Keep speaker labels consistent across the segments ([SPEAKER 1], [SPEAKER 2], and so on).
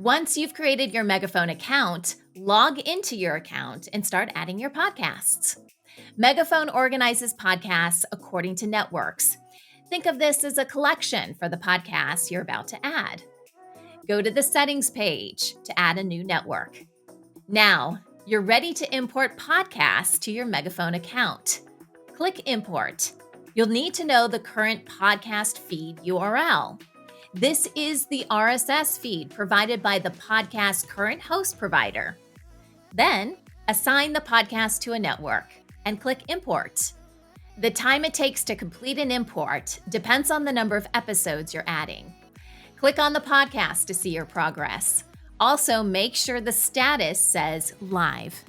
[SPEAKER 1] Once you've created your Megaphone account, log into your account and start adding your podcasts. Megaphone organizes podcasts according to networks. Think of this as a collection for the podcasts you're about to add. Go to the settings page to add a new network. Now, you're ready to import podcasts to your Megaphone account. Click Import. You'll need to know the current podcast feed URL. This is the RSS feed provided by the podcast's current host provider. Then, assign the podcast to a network and click Import. The time it takes to complete an import depends on the number of episodes you're adding. Click on the podcast to see your progress. Also, make sure the status says Live.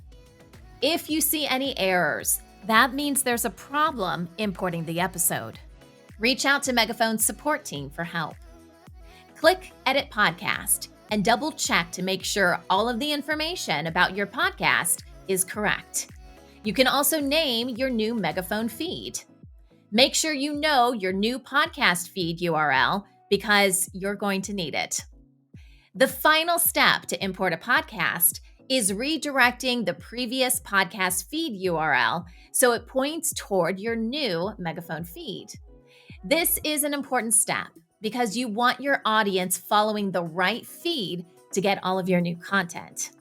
[SPEAKER 1] If you see any errors, that means there's a problem importing the episode. Reach out to Megaphone's support team for help. Click Edit Podcast and double check to make sure all of the information about your podcast is correct. You can also name your new Megaphone feed. Make sure you know your new podcast feed URL because you're going to need it. The final step to import a podcast is redirecting the previous podcast feed URL so it points toward your new Megaphone feed. This is an important step because you want your audience following the right feed to get all of your new content.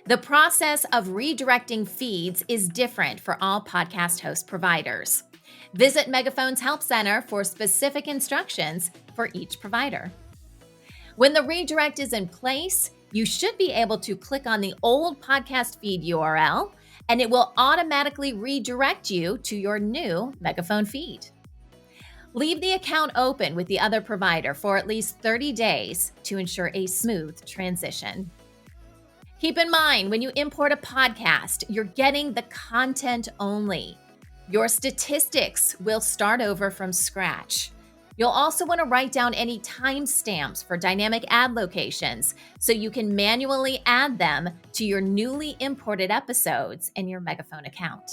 [SPEAKER 1] The process of redirecting feeds is different for all podcast host providers. Visit Megaphone's Help Center for specific instructions for each provider. When the redirect is in place, you should be able to click on the old podcast feed URL, and it will automatically redirect you to your new Megaphone feed. Leave the account open with the other provider for at least 30 days to ensure a smooth transition. Keep in mind, when you import a podcast, you're getting the content only. Your statistics will start over from scratch. You'll also want to write down any timestamps for dynamic ad locations so you can manually add them to your newly imported episodes in your Megaphone account.